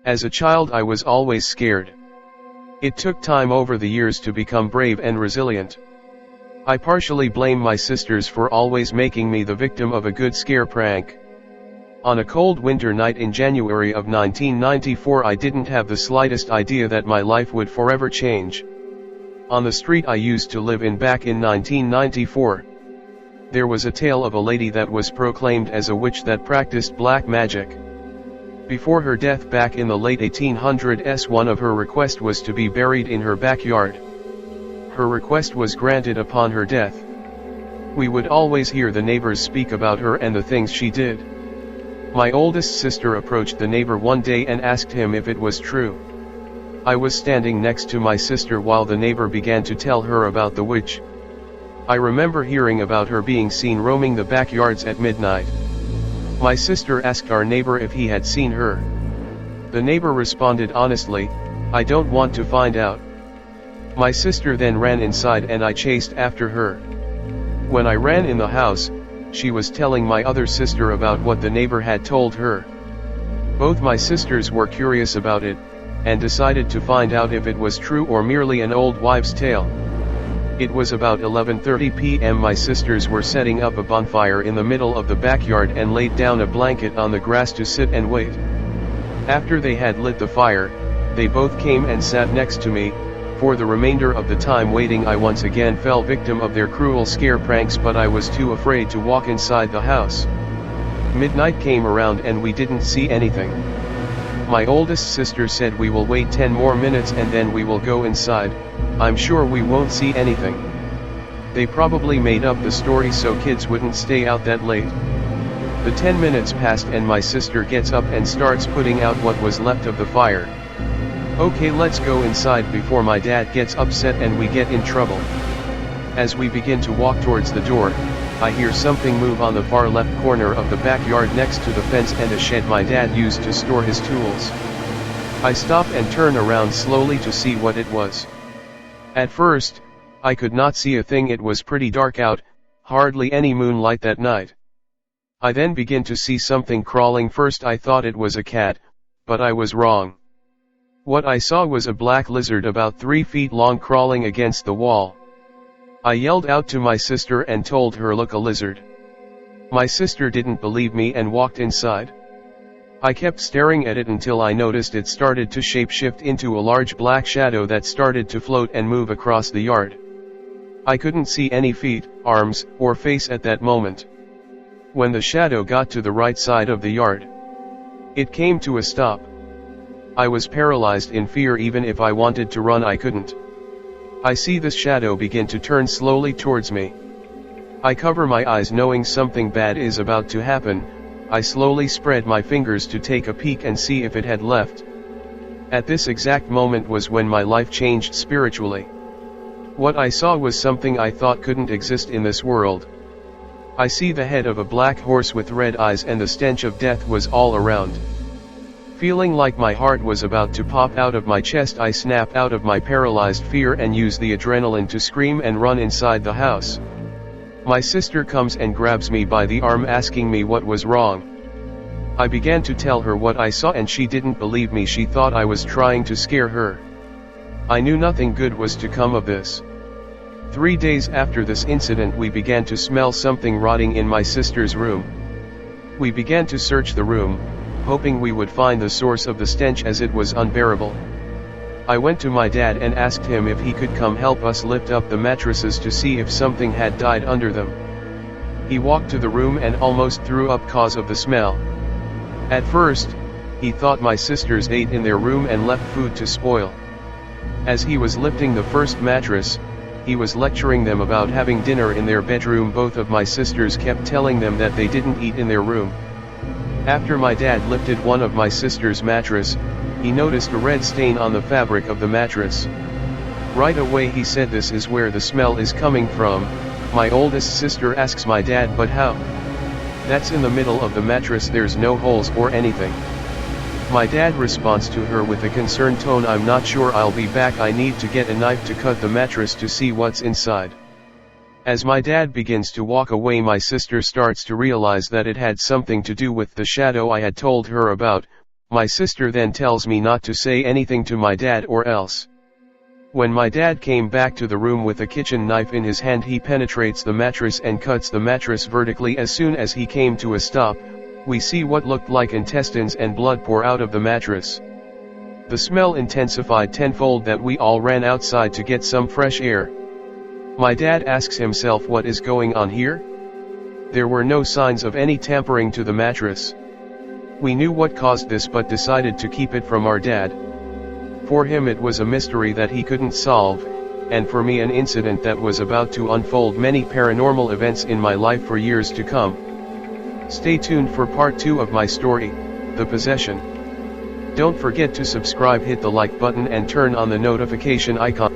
As a child I was always scared. It took time over the years to become brave and resilient. I partially blame my sisters for always making me the victim of a good scare prank. On a cold winter night in January of 1994 I didn't have the slightest idea that my life would forever change. On the street I used to live in back in 1994, there was a tale of a lady that was proclaimed as a witch that practiced black magic. Before her death back in the late 1800s, one of her requests was to be buried in her backyard. Her request was granted upon her death. We would always hear the neighbors speak about her and the things she did. My oldest sister approached the neighbor one day and asked him if it was true. I was standing next to my sister while the neighbor began to tell her about the witch. I remember hearing about her being seen roaming the backyards at midnight. My sister asked our neighbor if he had seen her. The neighbor responded honestly, "I don't want to find out." My sister then ran inside and I chased after her. When I ran in the house, she was telling my other sister about what the neighbor had told her. Both my sisters were curious about it, and decided to find out if it was true or merely an old wives' tale. It was about 11:30 p.m. My sisters were setting up a bonfire in the middle of the backyard and laid down a blanket on the grass to sit and wait. After they had lit the fire, they both came and sat next to me. For the remainder of the time waiting I once again fell victim of their cruel scare pranks, but I was too afraid to walk inside the house. Midnight came around and we didn't see anything. My oldest sister said, "We will wait 10 more minutes and then we will go inside, I'm sure we won't see anything." They probably made up the story so kids wouldn't stay out that late. The 10 minutes passed and my sister gets up and starts putting out what was left of the fire. "Okay, let's go inside before my dad gets upset and we get in trouble." As we begin to walk towards the door, I hear something move on the far left corner of the backyard next to the fence and a shed my dad used to store his tools. I stop and turn around slowly to see what it was. At first, I could not see a thing. It was pretty dark out, hardly any moonlight that night. I then begin to see something crawling. First I thought it was a cat, but I was wrong. What I saw was a black lizard about 3 feet long crawling against the wall. I yelled out to my sister and told her, "Look, a lizard." My sister didn't believe me and walked inside. I kept staring at it until I noticed it started to shapeshift into a large black shadow that started to float and move across the yard. I couldn't see any feet, arms, or face at that moment. When the shadow got to the right side of the yard, it came to a stop. I was paralyzed in fear. Even if I wanted to run, I couldn't. I see this shadow begin to turn slowly towards me. I cover my eyes knowing something bad is about to happen. I slowly spread my fingers to take a peek and see if it had left. At this exact moment was when my life changed spiritually. What I saw was something I thought couldn't exist in this world. I see the head of a black horse with red eyes, and the stench of death was all around. Feeling like my heart was about to pop out of my chest, I snap out of my paralyzed fear and use the adrenaline to scream and run inside the house. My sister comes and grabs me by the arm, asking me what was wrong. I began to tell her what I saw and she didn't believe me. She thought I was trying to scare her. I knew nothing good was to come of this. 3 days after this incident, we began to smell something rotting in my sister's room. We began to search the room, hoping we would find the source of the stench, as it was unbearable. I went to my dad and asked him if he could come help us lift up the mattresses to see if something had died under them. He walked to the room and almost threw up cause of the smell. At first, he thought my sisters ate in their room and left food to spoil. As he was lifting the first mattress, he was lecturing them about having dinner in their bedroom. Both of my sisters kept telling them that they didn't eat in their room. After my dad lifted one of my sister's mattress, he noticed a red stain on the fabric of the mattress. Right away he said, "This is where the smell is coming from." My oldest sister asks my dad, "But how? That's in the middle of the mattress, there's no holes or anything." My dad responds to her with a concerned tone, "I'm not sure, I'll be back, I need to get a knife to cut the mattress to see what's inside." As my dad begins to walk away, my sister starts to realize that it had something to do with the shadow I had told her about. My sister then tells me not to say anything to my dad or else. When my dad came back to the room with a kitchen knife in his hand, he penetrates the mattress and cuts the mattress vertically. As soon as he came to a stop, we see what looked like intestines and blood pour out of the mattress. The smell intensified tenfold that we all ran outside to get some fresh air. My dad asks himself what is going on here? There were no signs of any tampering to the mattress. We knew what caused this but decided to keep it from our dad. For him it was a mystery that he couldn't solve, and for me an incident that was about to unfold many paranormal events in my life for years to come. Stay tuned for part 2 of my story, The Possession. Don't forget to subscribe, hit the like button and turn on the notification icon.